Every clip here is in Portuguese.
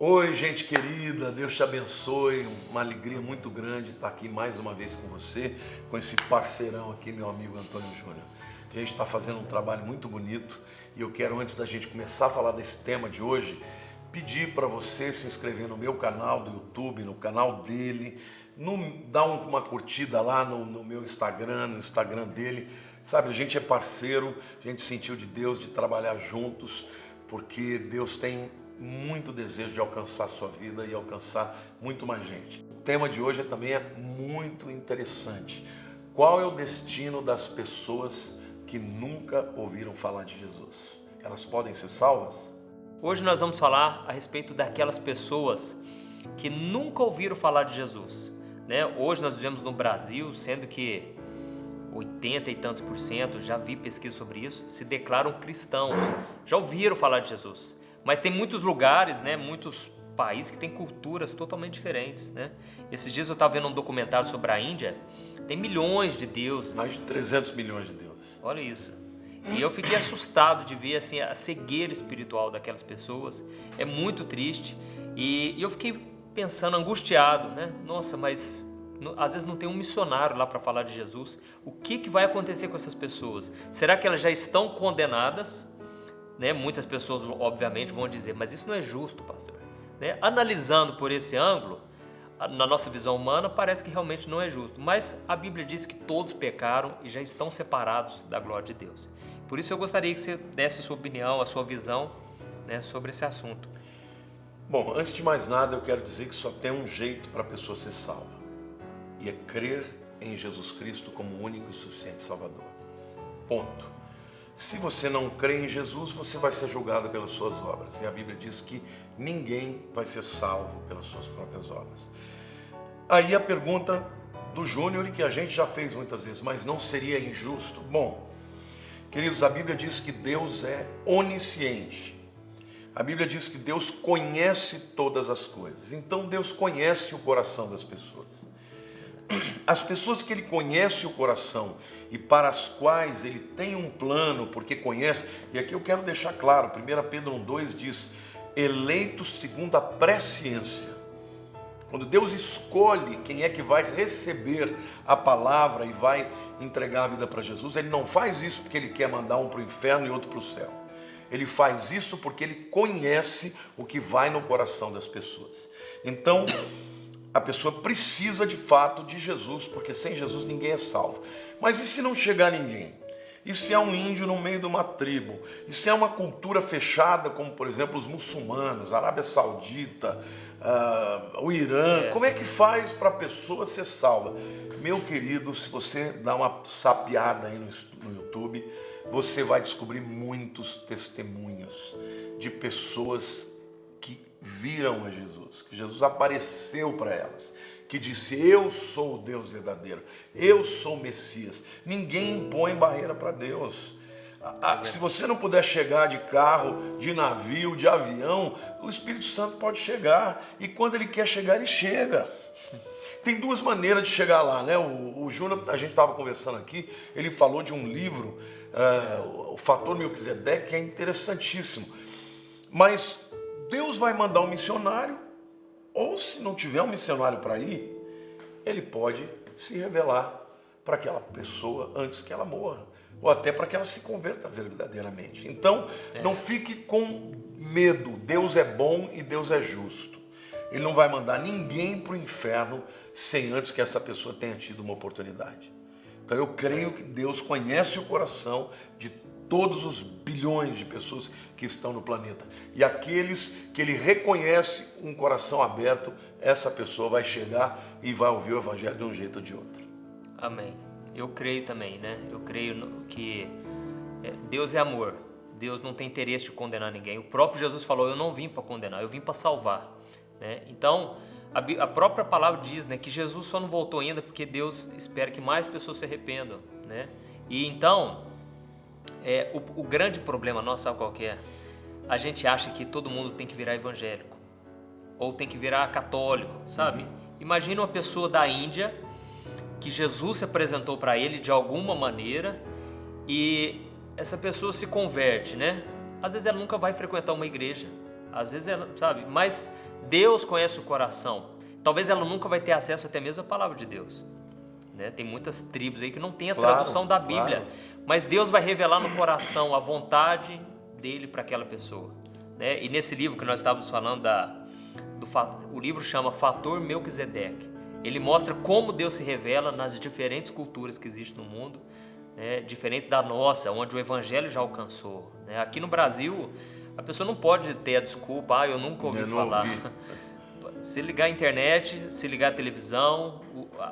Oi, gente querida, Deus te abençoe, uma alegria muito grande estar aqui mais uma vez com você, com esse parceirão aqui, meu amigo Antônio Júnior. A gente está fazendo um trabalho muito bonito e eu quero, antes da gente começar a falar desse tema de hoje, pedir para você se inscrever no meu canal do YouTube, no canal dele, dar uma curtida lá no meu Instagram, no Instagram dele. Sabe, a gente é parceiro, a gente sentiu de Deus de trabalhar juntos, porque Deus tem muito desejo de alcançar a sua vida e alcançar muito mais gente. O tema de hoje também é muito interessante. Qual é o destino das pessoas que nunca ouviram falar de Jesus? Elas podem ser salvas? Hoje nós vamos falar a respeito daquelas pessoas que nunca ouviram falar de Jesus, né? Hoje nós vivemos no Brasil, sendo que 80 e tantos por cento, já vi pesquisa sobre isso, se declaram cristãos, já ouviram falar de Jesus. Mas tem muitos lugares, né, muitos países que têm culturas totalmente diferentes, né? Esses dias eu estava vendo um documentário sobre a Índia, tem milhões de deuses. Mais de 300 milhões de deuses. Olha isso. E eu fiquei assustado de ver assim, a cegueira espiritual daquelas pessoas. É muito triste. E eu fiquei pensando, angustiado, né? Nossa, mas às vezes não tem um missionário lá para falar de Jesus. O que vai acontecer com essas pessoas? Será que elas já estão condenadas? Né? Muitas pessoas, obviamente, vão dizer, mas isso não é justo, pastor. Né? Analisando por esse ângulo, na nossa visão humana, parece que realmente não é justo. Mas a Bíblia diz que todos pecaram e já estão separados da glória de Deus. Por isso eu gostaria que você desse a sua opinião, a sua visão, né, sobre esse assunto. Bom, antes de mais nada, eu quero dizer que só tem um jeito para a pessoa ser salva. E é crer em Jesus Cristo como o único e suficiente Salvador. Ponto. Se você não crê em Jesus, você vai ser julgado pelas suas obras. E a Bíblia diz que ninguém vai ser salvo pelas suas próprias obras. Aí a pergunta do Júnior, que a gente já fez muitas vezes, mas não seria injusto? Bom, queridos, a Bíblia diz que Deus é onisciente. A Bíblia diz que Deus conhece todas as coisas. Então Deus conhece o coração das pessoas. As pessoas que Ele conhece o coração e para as quais Ele tem um plano, porque conhece, e aqui eu quero deixar claro, 1 Pedro 1,2 diz, eleitos segundo a presciência. Quando Deus escolhe quem é que vai receber a palavra e vai entregar a vida para Jesus, Ele não faz isso porque Ele quer mandar um para o inferno e outro para o céu. Ele faz isso porque Ele conhece o que vai no coração das pessoas. Então, a pessoa precisa de fato de Jesus, porque sem Jesus ninguém é salvo. Mas e se não chegar ninguém? E se é um índio no meio de uma tribo? E se é uma cultura fechada, como por exemplo os muçulmanos, a Arábia Saudita, o Irã? Como é que faz para a pessoa ser salva? Meu querido, se você dá uma sapeada aí no YouTube, você vai descobrir muitos testemunhos de pessoas que viram a Jesus, que Jesus apareceu para elas, que disse, eu sou o Deus verdadeiro, eu sou o Messias. Ninguém impõe barreira para Deus. Se você não puder chegar de carro, de navio, de avião, o Espírito Santo pode chegar, e quando Ele quer chegar, Ele chega. Tem duas maneiras de chegar lá, né? O Júnior, a gente estava conversando aqui, ele falou de um livro, o Fator Melquisedeque, que é interessantíssimo, mas Deus vai mandar um missionário, ou se não tiver um missionário para ir, Ele pode se revelar para aquela pessoa antes que ela morra, ou até para que ela se converta verdadeiramente. Então, não fique com medo, Deus é bom e Deus é justo. Ele não vai mandar ninguém para o inferno sem antes que essa pessoa tenha tido uma oportunidade. Então eu creio que Deus conhece o coração de todos os bilhões de pessoas que estão no planeta. E aqueles que Ele reconhece um coração aberto, essa pessoa vai chegar e vai ouvir o Evangelho de um jeito ou de outro. Amém. Eu creio também, né? Eu creio que Deus é amor. Deus não tem interesse de condenar ninguém. O próprio Jesus falou, eu não vim para condenar, eu vim para salvar. Né? Então, a própria palavra diz, né, que Jesus só não voltou ainda porque Deus espera que mais pessoas se arrependam. Né? E então, o grande problema nosso, sabe qual que é? A gente acha que todo mundo tem que virar evangélico ou tem que virar católico, sabe? Imagina uma pessoa da Índia que Jesus se apresentou para ele de alguma maneira e essa pessoa se converte, né? Às vezes ela nunca vai frequentar uma igreja, Às vezes ela, sabe, mas Deus conhece o coração. Talvez ela nunca vai ter acesso até mesmo à palavra de Deus, né? Tem muitas tribos aí que não tem a tradução da Bíblia, claro. mas Deus vai revelar no coração a vontade dele para aquela pessoa, né? E nesse livro que nós estávamos falando, o livro chama Fator Melquisedeque. Ele mostra como Deus se revela nas diferentes culturas que existem no mundo, né? Diferentes da nossa, onde o evangelho já alcançou, né? Aqui no Brasil, a pessoa não pode ter a desculpa, eu nunca ouvi falar. Se ligar a internet, se ligar a televisão,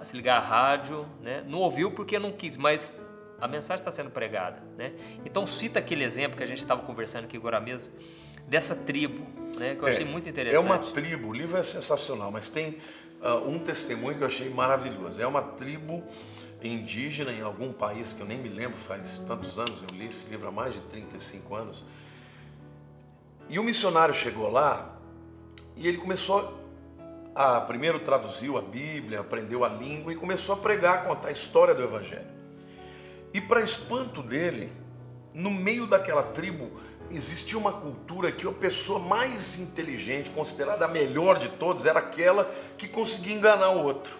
se ligar a rádio, né? Não ouviu porque não quis, mas a mensagem está sendo pregada, né? Então cita aquele exemplo que a gente estava conversando aqui agora mesmo, dessa tribo, né? Que eu achei muito interessante. É uma tribo, o livro é sensacional, mas tem um testemunho que eu achei maravilhoso. É uma tribo indígena em algum país que eu nem me lembro, faz tantos anos, eu li esse livro há mais de 35 anos. E o missionário chegou lá e ele começou primeiro traduziu a Bíblia, aprendeu a língua e começou a pregar, contar a história do Evangelho. E para espanto dele, no meio daquela tribo existia uma cultura que a pessoa mais inteligente, considerada a melhor de todos, era aquela que conseguia enganar o outro,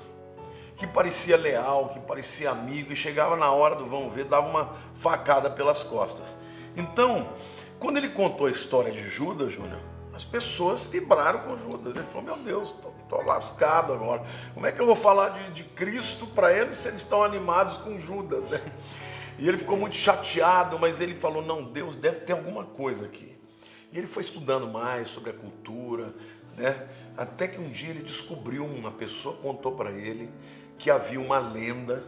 que parecia leal, que parecia amigo e chegava na hora do vamos ver, dava uma facada pelas costas. Então, quando ele contou a história de Judas, Júnior, as pessoas vibraram com Judas. Ele falou, meu Deus, estou lascado agora. Como é que eu vou falar de Cristo para eles se eles estão animados com Judas, né? E ele ficou muito chateado, mas ele falou, não, Deus deve ter alguma coisa aqui. E ele foi estudando mais sobre a cultura, né? Até que um dia ele descobriu, uma pessoa contou para ele que havia uma lenda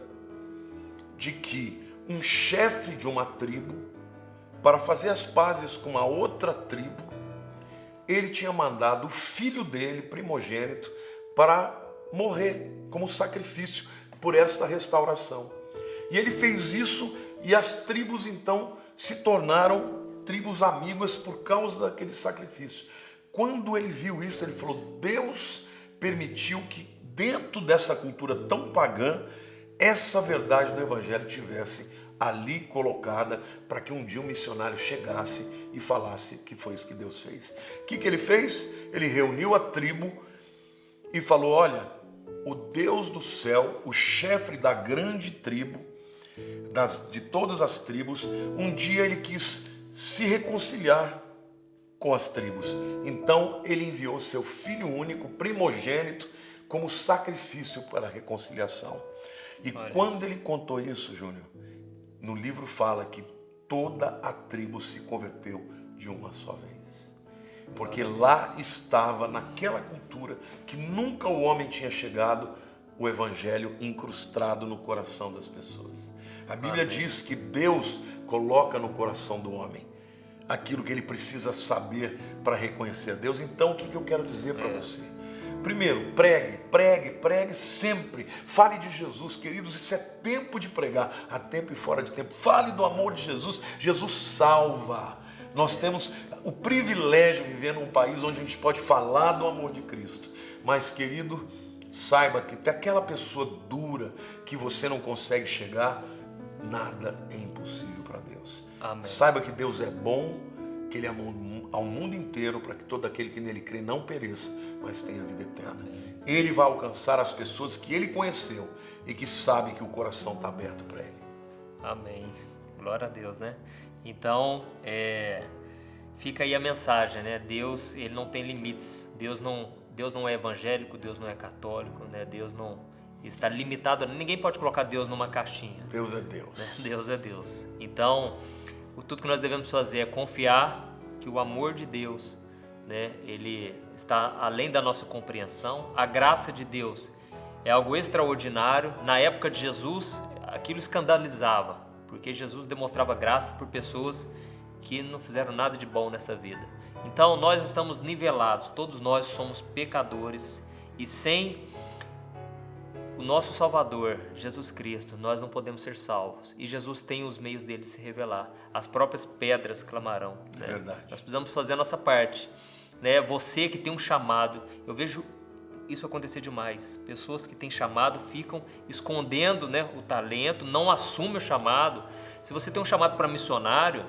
de que um chefe de uma tribo, para fazer as pazes com uma outra tribo, ele tinha mandado o filho dele, primogênito, para morrer como sacrifício por esta restauração. E ele fez isso e as tribos então se tornaram tribos amigas por causa daquele sacrifício. Quando ele viu isso, ele falou, Deus permitiu que dentro dessa cultura tão pagã, essa verdade do Evangelho tivesse ali colocada para que um dia um missionário chegasse e falasse que foi isso que Deus fez. O que ele fez? Ele reuniu a tribo e falou, olha, o Deus do céu, o chefe da grande tribo, de todas as tribos, um dia ele quis se reconciliar com as tribos. Então ele enviou seu filho único, primogênito, como sacrifício para a reconciliação. E quando ele contou isso, Júnior, no livro fala que toda a tribo se converteu de uma só vez. Porque lá estava, naquela cultura, que nunca o homem tinha chegado, o Evangelho incrustado no coração das pessoas. A Bíblia diz que Deus coloca no coração do homem aquilo que ele precisa saber para reconhecer a Deus. Então, o que eu quero dizer para você? Primeiro, pregue sempre. Fale de Jesus, queridos, isso é tempo de pregar, há tempo e fora de tempo. Fale do amor de Jesus, Jesus salva. Nós temos o privilégio de viver num país onde a gente pode falar do amor de Cristo. Mas, querido, saiba que até aquela pessoa dura que você não consegue chegar, nada é impossível para Deus. Amém. Saiba que Deus é bom, que Ele amou ao mundo inteiro para que todo aquele que nele crê não pereça, mas tenha vida eterna. Ele vai alcançar as pessoas que Ele conheceu e que sabe que o coração está aberto para Ele. Amém. Glória a Deus, né? Então, fica aí a mensagem, né? Deus, Ele não tem limites. Deus não é evangélico, Deus não é católico, né? Deus não está limitado. Ninguém pode colocar Deus numa caixinha. Deus é Deus. Né? Deus é Deus. Então, tudo que nós devemos fazer é confiar que o amor de Deus, né, ele está além da nossa compreensão. A graça de Deus é algo extraordinário. Na época de Jesus, aquilo escandalizava, porque Jesus demonstrava graça por pessoas que não fizeram nada de bom nessa vida. Então, nós estamos nivelados, todos nós somos pecadores e sem o nosso Salvador, Jesus Cristo, nós não podemos ser salvos. E Jesus tem os meios dele de se revelar. As próprias pedras clamarão. Né? É verdade. Nós precisamos fazer a nossa parte. Né? Você que tem um chamado, eu vejo isso acontecer demais. Pessoas que têm chamado ficam escondendo, né, o talento, não assumem o chamado. Se você tem um chamado para missionário,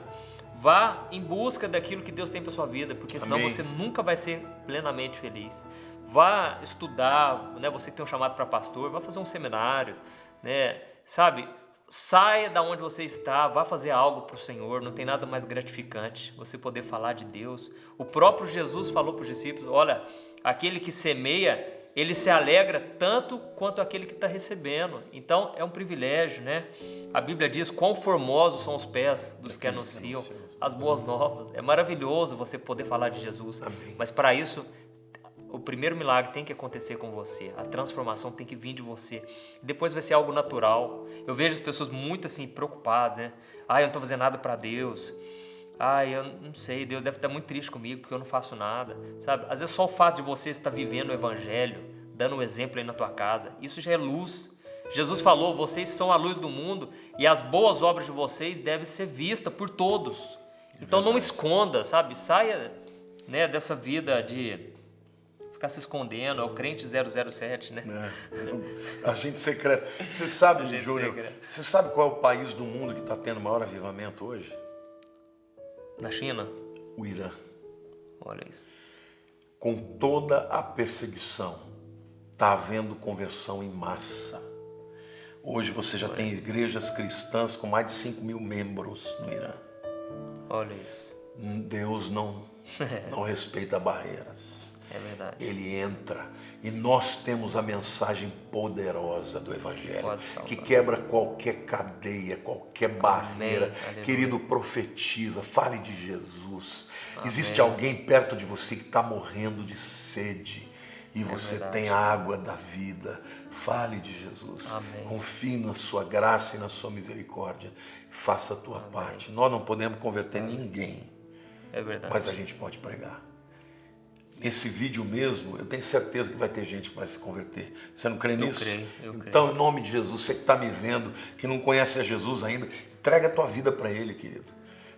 Vá em busca daquilo que Deus tem para sua vida, porque senão Amém. você nunca vai ser plenamente feliz. Vá estudar, né? Você que tem um chamado para pastor, vá fazer um seminário, né? Sabe? Saia da onde você está, vá fazer algo para o Senhor. Não tem nada mais gratificante você poder falar de Deus. O próprio Jesus falou para os discípulos: olha, aquele que semeia, ele se alegra tanto quanto aquele que está recebendo. Então é um privilégio, né? A Bíblia diz quão formosos são os pés dos que anunciam as boas novas. É maravilhoso você poder falar de Jesus. Amém. Mas para isso, o primeiro milagre tem que acontecer com você. A transformação tem que vir de você. Depois vai ser algo natural. Eu vejo as pessoas muito assim preocupadas, né? Eu não estou fazendo nada para Deus. Eu não sei, Deus deve estar muito triste comigo porque eu não faço nada, sabe? Às vezes só o fato de você estar vivendo o Evangelho, dando um exemplo aí na tua casa, isso já é luz. Jesus falou: vocês são a luz do mundo e as boas obras de vocês devem ser vistas por todos. Então não esconda, sabe? Saia, né, dessa vida de ficar se escondendo, é o crente 007, né? Agente secreto. Você sabe, Júnior, você sabe qual é o país do mundo que está tendo o maior avivamento hoje? Na China? O Irã. Olha isso. Com toda a perseguição, está havendo conversão em massa. Hoje você já tem igrejas cristãs com mais de 5 mil membros no Irã. Olha isso. Deus não respeita barreiras. É verdade. Ele entra e nós temos a mensagem poderosa do Evangelho que quebra qualquer cadeia, qualquer barreira. Amém. Querido, profetiza, fale de Jesus. Amém. Existe alguém perto de você que está morrendo de sede e você tem a água da vida. Fale de Jesus. Amém. Confie na sua graça e na sua misericórdia. Faça a tua parte. Nós não podemos converter ninguém. É verdade. Mas a gente pode pregar. Esse vídeo mesmo, eu tenho certeza que vai ter gente que vai se converter. Você não crê nisso? Eu creio. Então, em nome de Jesus, você que está me vendo, que não conhece a Jesus ainda, entrega a tua vida para Ele, querido.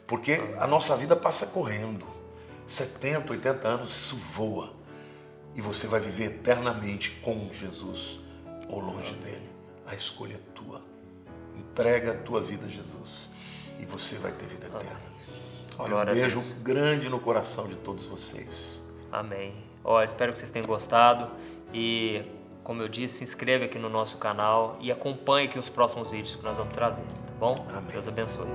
Porque a nossa vida passa correndo. 70, 80 anos, isso voa. E você vai viver eternamente com Jesus ou longe dele. A escolha é tua. Entrega a tua vida a Jesus e você vai ter vida eterna. Olha, um beijo grande no coração de todos vocês. Amém. Espero que vocês tenham gostado e, como eu disse, se inscreve aqui no nosso canal e acompanhe aqui os próximos vídeos que nós vamos trazer, tá bom? Amém. Deus abençoe.